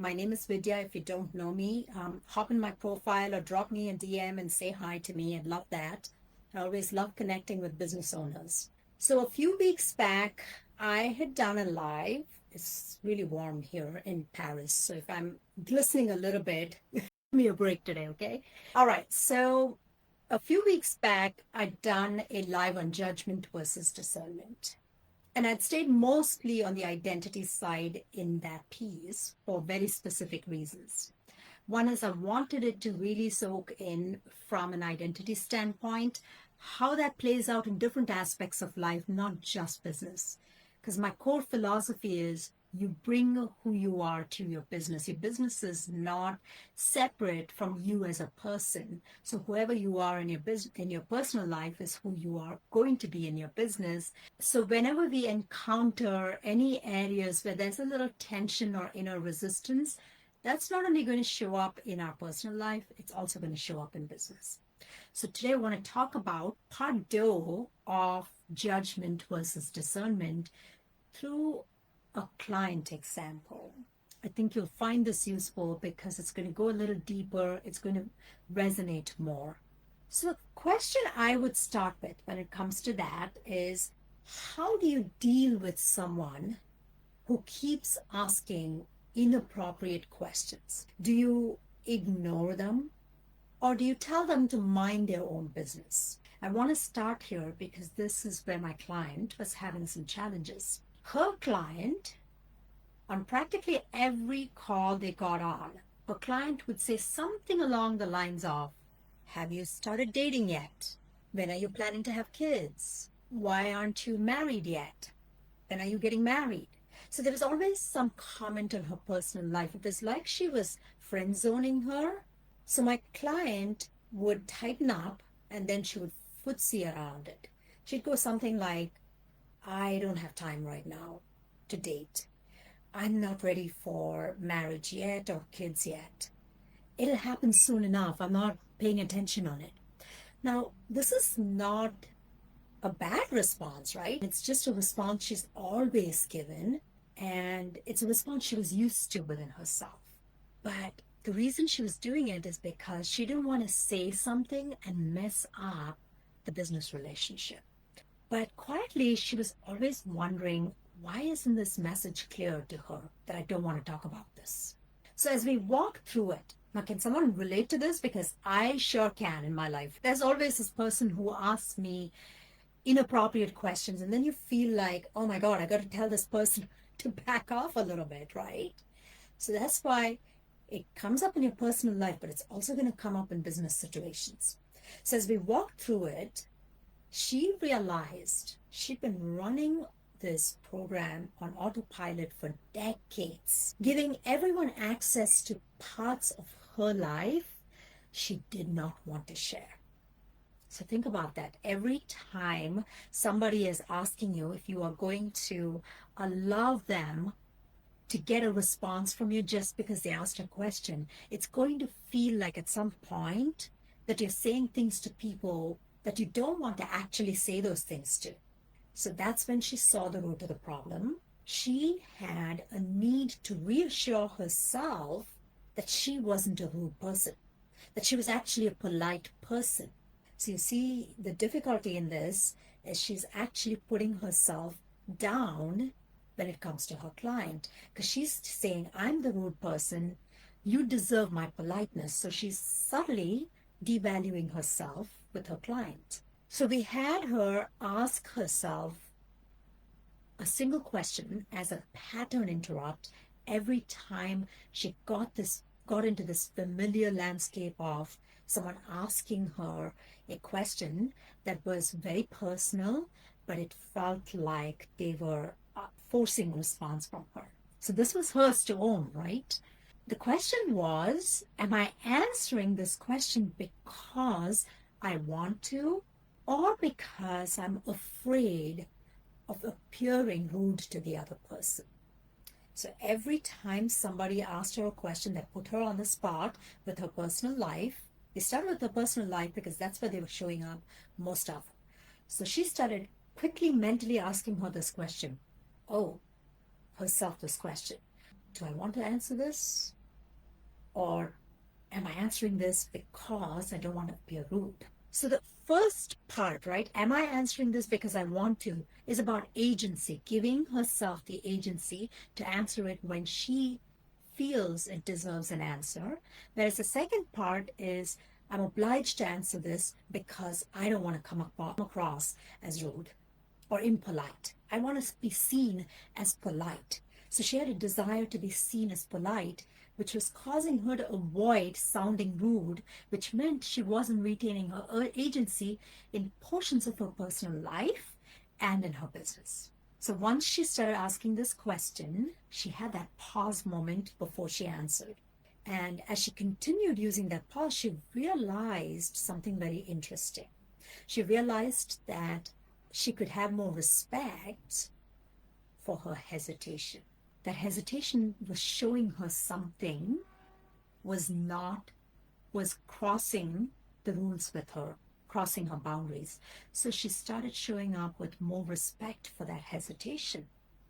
My name is Vidya. If you don't know me, hop in my profile or drop me a DM and say hi to me. I'd love that. I always love connecting with business owners. So a few weeks back, I had done a live. It's really warm here in Paris. So if I'm glistening a little bit, give me a break today, okay? All right. So a few weeks back, I'd done a live on judgment versus discernment. And I'd stayed mostly on the identity side in that piece for very specific reasons. One is I wanted it to really soak in from an identity standpoint, how that plays out in different aspects of life, not just business. Because my core philosophy is you bring who you are to your business. Your business is not separate from you as a person. So whoever you are in your business, in your personal life is who you are going to be in your business. So whenever we encounter any areas where there's a little tension or inner resistance, that's not only going to show up in our personal life, it's also going to show up in business. So today I want to talk about part two of judgment versus discernment through a client example. I think you'll find this useful because it's going to go a little deeper, it's going to resonate more. So the question I would start with when it comes to that is, how do you deal with someone who keeps asking inappropriate questions? Do you ignore them or do you tell them to mind their own business? I want to start here because this is where my client was having some challenges. Her client, on practically every call they got on, her client would say something along the lines of, have you started dating yet? When are you planning to have kids? Why aren't you married yet? When are you getting married? So there was always some comment on her personal life. It was like she was friend zoning her. So my client would tighten up and then she would footsie around it. She'd go something like, I don't have time right now to date. I'm not ready for marriage yet or kids yet. It'll happen soon enough. I'm not paying attention on it. Now, this is not a bad response, right? It's just a response she's always given, and it's a response she was used to within herself. But the reason she was doing it is because she didn't want to say something and mess up the business relationship. But quietly, she was always wondering, why isn't this message clear to her that I don't want to talk about this? So as we walk through it, now can someone relate to this? Because I sure can in my life. There's always this person who asks me inappropriate questions, and then you feel like, oh my God, I got to tell this person to back off a little bit, right? So that's why it comes up in your personal life, but it's also going to come up in business situations. So as we walk through it, she realized she'd been running this program on autopilot for decades, giving everyone access to parts of her life she did not want to share. So think about that. Every time somebody is asking you if you are going to allow them to get a response from you just because they asked a question, it's going to feel like at some point that you're saying things to people that you don't want to actually say those things to. So that's when she saw the root of the problem. She had a need to reassure herself that she wasn't a rude person, that she was actually a polite person. So you see, the difficulty in this is she's actually putting herself down when it comes to her client, because she's saying, I'm the rude person, you deserve my politeness. So she's subtly devaluing herself with her client. So we had her ask herself a single question as a pattern interrupt every time she got into this familiar landscape of someone asking her a question that was very personal, but it felt like they were forcing a response from her. So this was hers to own, right? The question was, am I answering this question because I want to, or because I'm afraid of appearing rude to the other person? So every time somebody asked her a question that put her on the spot with her personal life, they started with her personal life because that's where they were showing up most of. So she started quickly mentally asking her this question. Herself this question. Do I want to answer this? Or am I answering this because I don't want to appear rude? So the first part, right? Am I answering this because I want to? Is about agency, giving herself the agency to answer it when she feels it deserves an answer. Whereas the second part is I'm obliged to answer this because I don't want to come across as rude or impolite. I want to be seen as polite. So she had a desire to be seen as polite, which was causing her to avoid sounding rude, which meant she wasn't retaining her agency in portions of her personal life and in her business. So once she started asking this question, she had that pause moment before she answered. And as she continued using that pause, she realized something very interesting. She realized that she could have more respect for her hesitation. That hesitation was showing her something was crossing the rules with her, crossing her boundaries. So she started showing up with more respect for that hesitation.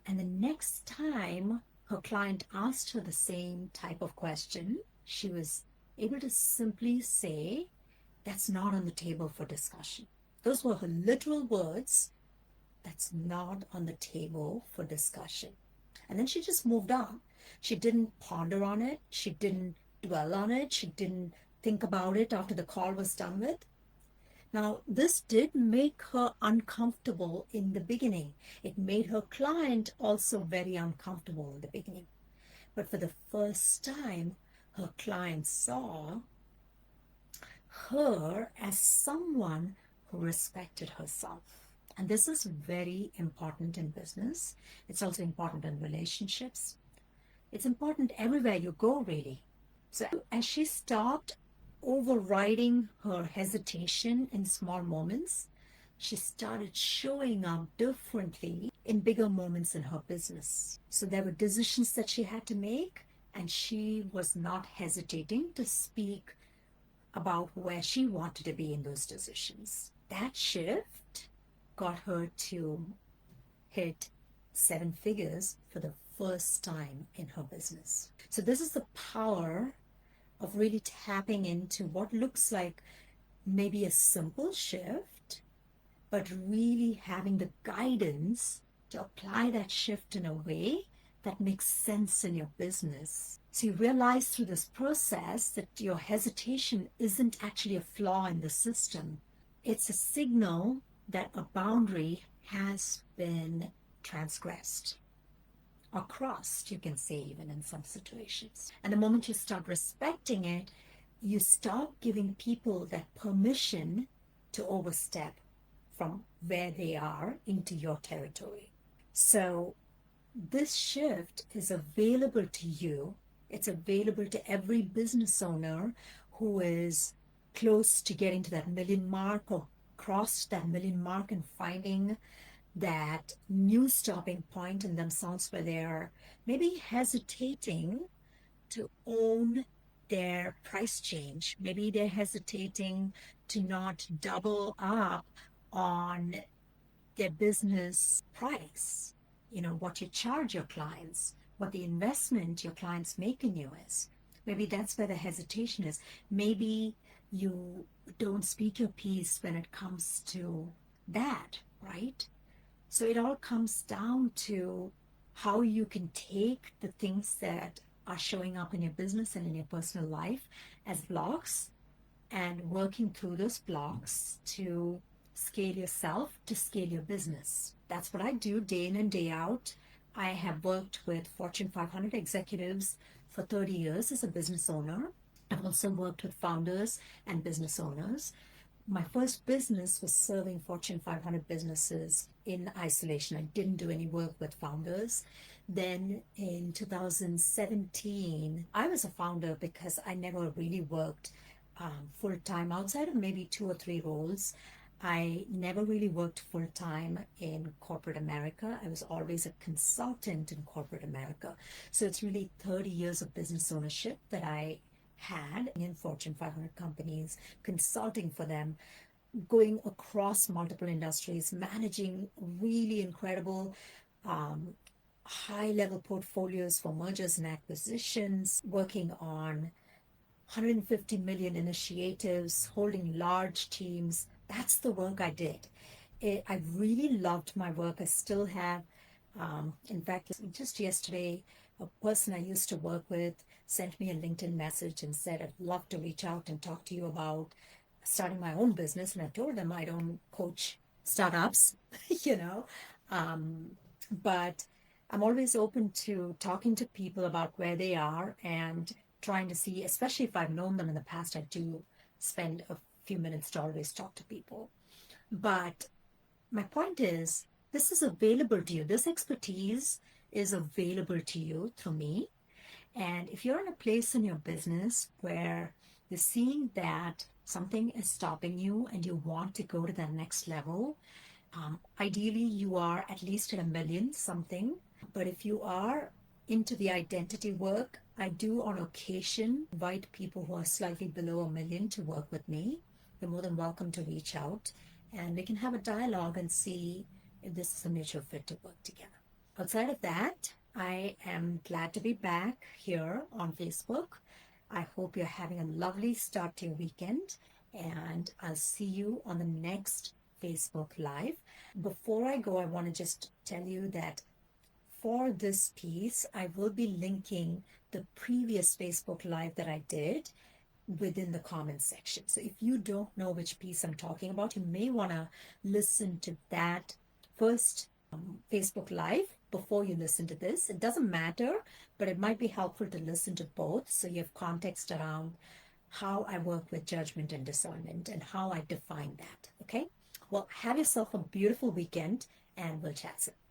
And the next time her client asked her the same type of question, she was able to simply say, that's not on the table for discussion. Those were her literal words. That's not on the table for discussion. And then she just moved on. She didn't ponder on it. She didn't dwell on it. She didn't think about it after the call was done with. Now, this did make her uncomfortable in the beginning. It made her client also very uncomfortable in the beginning. But for the first time, her client saw her as someone who respected herself. And this is very important in business. It's also important in relationships. It's important everywhere you go, really. So as she stopped overriding her hesitation in small moments, she started showing up differently in bigger moments in her business. So there were decisions that she had to make, and she was not hesitating to speak about where she wanted to be in those decisions. That shift got her to hit 7 figures for the first time in her business. So this is the power of really tapping into what looks like maybe a simple shift, but really having the guidance to apply that shift in a way that makes sense in your business. So you realize through this process that your hesitation isn't actually a flaw in the system. It's a signal that a boundary has been transgressed or crossed, you can say, even in some situations. And the moment you start respecting it, you stop giving people that permission to overstep from where they are into your territory. So this shift is available to you. It's available to every business owner who is close to getting to that million mark or crossed that million mark and finding that new stopping point in themselves where they're maybe hesitating to own their price change. Maybe they're hesitating to not double up on their business price, what you charge your clients, what the investment your clients make in you is. Maybe that's where the hesitation is. Maybe you don't speak your piece when it comes to that, right? So it all comes down to how you can take the things that are showing up in your business and in your personal life as blocks and working through those blocks to scale yourself, to scale your business. That's what I do day in and day out. I have worked with Fortune 500 executives for 30 years as a business owner. I've also worked with founders and business owners. My first business was serving Fortune 500 businesses in isolation. I didn't do any work with founders. Then in 2017, I was a founder because I never really worked full-time outside of maybe 2 or 3 roles. I never really worked full-time in corporate America. I was always a consultant in corporate America. So it's really 30 years of business ownership that I had in Fortune 500 companies, consulting for them, going across multiple industries, managing really incredible high-level portfolios for mergers and acquisitions, working on 150 million initiatives, holding large teams. That's the work I did. I really loved my work. I still have. In fact, just yesterday, a person I used to work with sent me a LinkedIn message and said, I'd love to reach out and talk to you about starting my own business. And I told them I don't coach startups, you know, um, but I'm always open to talking to people about where they are and trying to see, especially if I've known them in the past, I do spend a few minutes to always talk to people. But my point is, this is available to you. This expertise is available to you through me. And if you're in a place in your business where you're seeing that something is stopping you and you want to go to the next level, ideally you are at least at a million something. But if you are into the identity work, I do on occasion invite people who are slightly below a million to work with me. You're more than welcome to reach out and we can have a dialogue and see if this is a mutual fit to work together. Outside of that, I am glad to be back here on Facebook. I hope you're having a lovely start to your weekend, and I'll see you on the next Facebook Live. Before I go, I want to just tell you that for this piece, I will be linking the previous Facebook Live that I did within the comments section. So if you don't know which piece I'm talking about, you may want to listen to that first Facebook Live before you listen to this. It doesn't matter, but it might be helpful to listen to both so you have context around how I work with judgment and discernment and how I define that. Okay? Well, have yourself a beautiful weekend and we'll chat soon.